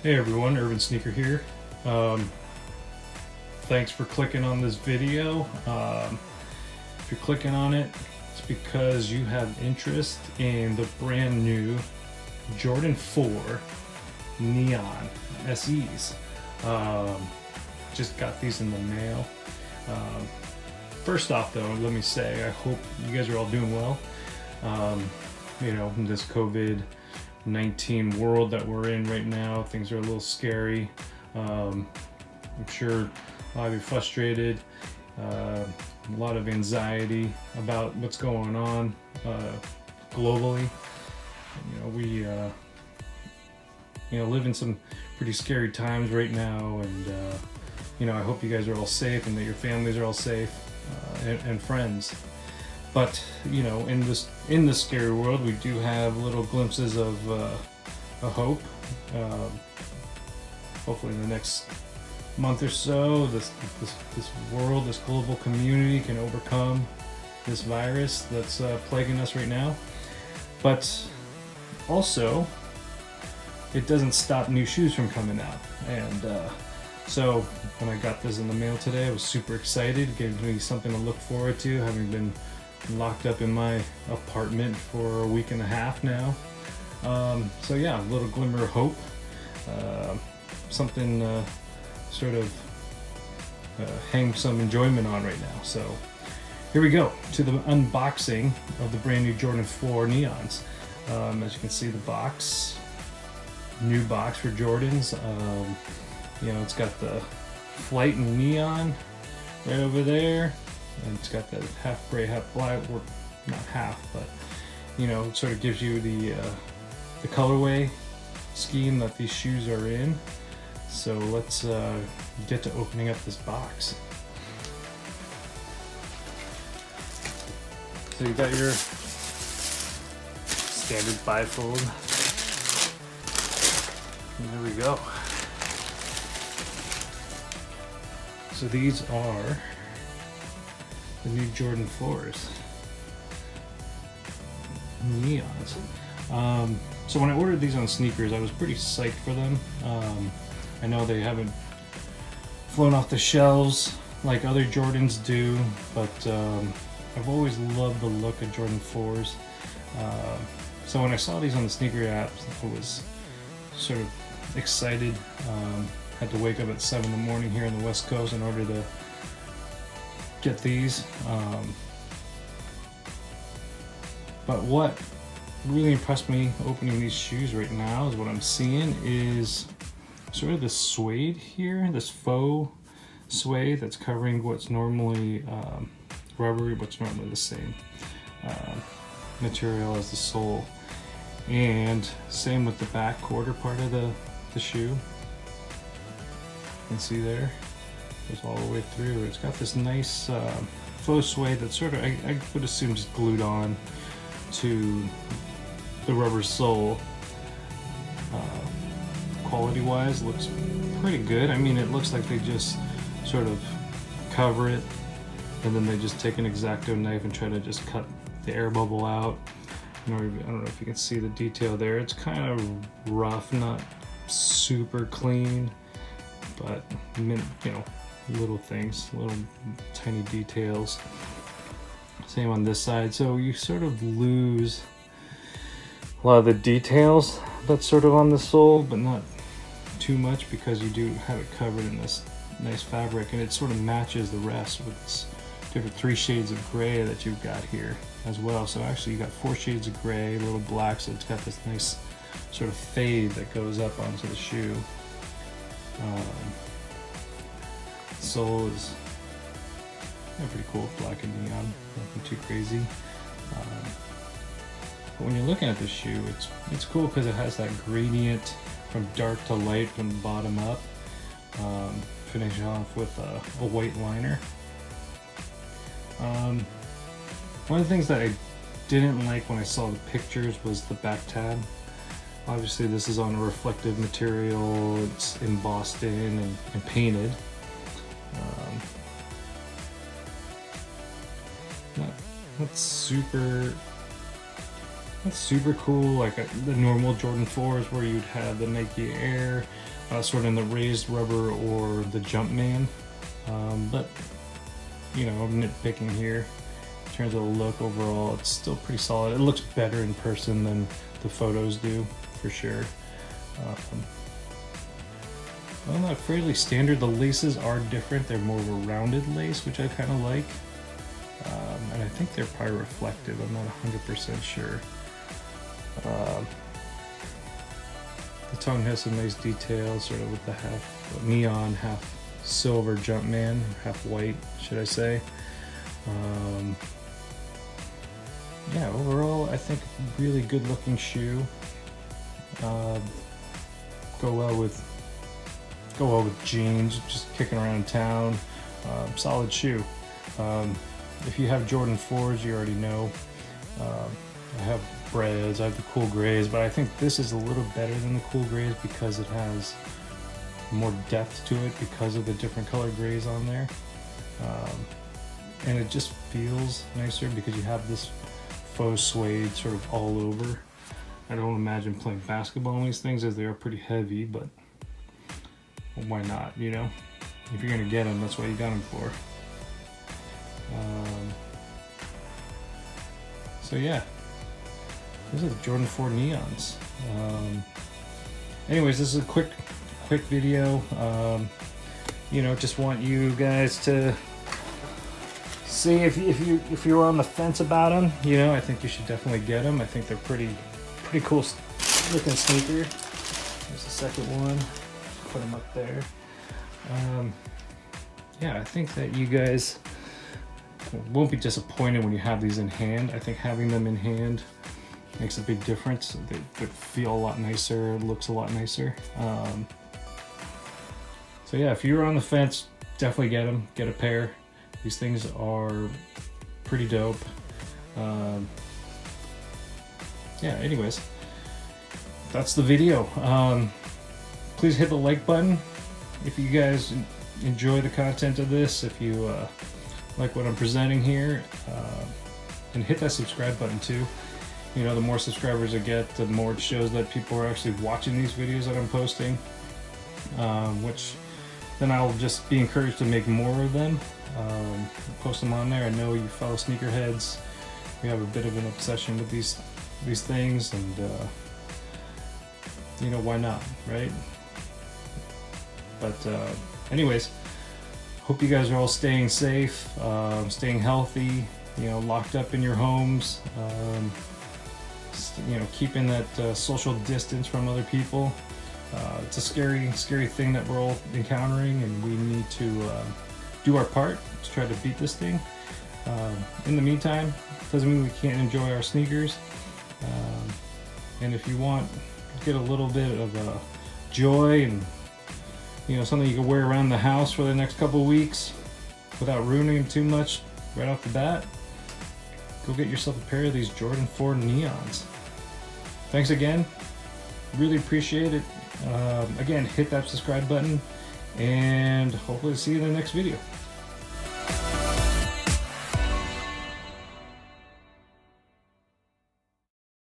Hey everyone, Urban Sneaker here. Thanks for clicking on this video. If you're clicking on it, it's because you have interest in the brand new Jordan 4 Neon SEs. Just got these in the mail. First off though, let me say, I hope you guys are all doing well. In this COVID-19 world that we're in right now, things are a little scary. I'm sure a lot of you are frustrated, a lot of anxiety about what's going on globally. We live in some pretty scary times right now, and I hope you guys are all safe and that your families are all safe and friends. But in this scary world, we do have little glimpses of a hope. Hopefully, in the next month or so, this world, this global community, can overcome this virus that's plaguing us right now. But also, it doesn't stop new shoes from coming out. And so when I got this in the mail today, I was super excited. It gave me something to look forward to, having been locked up in my apartment for a week and a half now. So yeah, a little glimmer of hope, something sort of hang some enjoyment on right now. So here we go to the unboxing of the brand new Jordan 4 Neons. As you can see, the box, new box for Jordans. It's got the Flight and Neon right over there. And it's got that half gray, half black, or not half, but it sort of gives you the colorway scheme that these shoes are in. So let's get to opening up this box. So you got your standard bifold. And there we go. So these are the new Jordan 4s Neons. So when I ordered these on Sneakers, I was pretty psyched for them. I know they haven't flown off the shelves like other Jordans do, but I've always loved the look of Jordan 4s. So when I saw these on the sneaker app, I was sort of excited. Had to wake up at 7 in the morning here on the West Coast in order to get these. But what really impressed me opening these shoes right now is what I'm seeing is sort of this suede here, this faux suede that's covering what's normally rubbery, what's normally the same material as the sole. And same with the back quarter part of the shoe. You can see there, goes all the way through. It's got this nice faux suede that sort of, I would assume, just glued on to the rubber sole. Quality wise, looks pretty good. I mean, it looks like they just sort of cover it and then they just take an X-Acto knife and try to just cut the air bubble out. I don't know if you can see the detail there. It's kind of rough, not super clean, but little things, little tiny details. Same on this side. So you sort of lose a lot of the details that's sort of on the sole, but not too much because you do have it covered in this nice fabric, and it sort of matches the rest with this different 3 shades of gray that you've got here as well. So actually you got 4 shades of gray, a little black, so it's got this nice sort of fade that goes up onto the shoe. Sole is pretty cool, black and neon, nothing too crazy. But when you're looking at this shoe, it's cool because it has that gradient from dark to light from the bottom up, finishing off with a white liner. One of the things that I didn't like when I saw the pictures was the back tab. Obviously this is on a reflective material, it's embossed in and painted. That's super cool, like the normal Jordan 4s where you'd have the Nike Air sort of in the raised rubber or the Jumpman. But you know, I'm nitpicking here. In terms of the look overall, it's still pretty solid. It looks better in person than the photos do, for sure. Well, not fairly standard. The laces are different. They're more of a rounded lace, which I kind of like. And I think they're probably reflective. I'm not 100% sure. The tongue has some nice details, sort of with the half neon, half silver Jumpman, half white, should I say. Yeah, overall, I think really good looking shoe. Go well with jeans, just kicking around town. Solid shoe. If you have Jordan 4s, you already know. I have Reds, I have the cool grays, but I think this is a little better than the cool grays because it has more depth to it because of the different color grays on there. And it just feels nicer because you have this faux suede sort of all over. I don't imagine playing basketball on these things as they are pretty heavy, but well, why not, you know? If you're gonna get them, that's what you got them for. So yeah, those are the Jordan 4 Neons. Anyways, this is a quick video. You know, just want you guys to see if you're on the fence about them. You know, I think you should definitely get them. I think they're pretty cool looking sneaker. There's the second one. Put them up there. Yeah, I think that you guys won't be disappointed when you have these in hand. I think having them in hand makes a big difference. They feel a lot nicer, looks a lot nicer. So yeah, if you're on the fence, definitely get them, get a pair. These things are pretty dope. Yeah, anyways, that's the video. Please hit the like button if you guys enjoy the content of this, if you like what I'm presenting here, and hit that subscribe button too. You know, the more subscribers I get, the more it shows that people are actually watching these videos that I'm posting, which then I'll just be encouraged to make more of them. Post them on there. I know you fellow sneakerheads, we have a bit of an obsession with these things, and you know, why not, right? But anyways, hope you guys are all staying safe, staying healthy, you know, locked up in your homes, you know, keeping that social distance from other people. It's a scary thing that we're all encountering, and we need to do our part to try to beat this thing. In the meantime, doesn't mean we can't enjoy our sneakers. And if you want to get a little bit of joy and, you know, something you can wear around the house for the next couple of weeks without ruining them too much right off the bat, go get yourself a pair of these Jordan 4 Neons. Thanks again. Really appreciate it. Again, hit that subscribe button, and hopefully see you in the next video.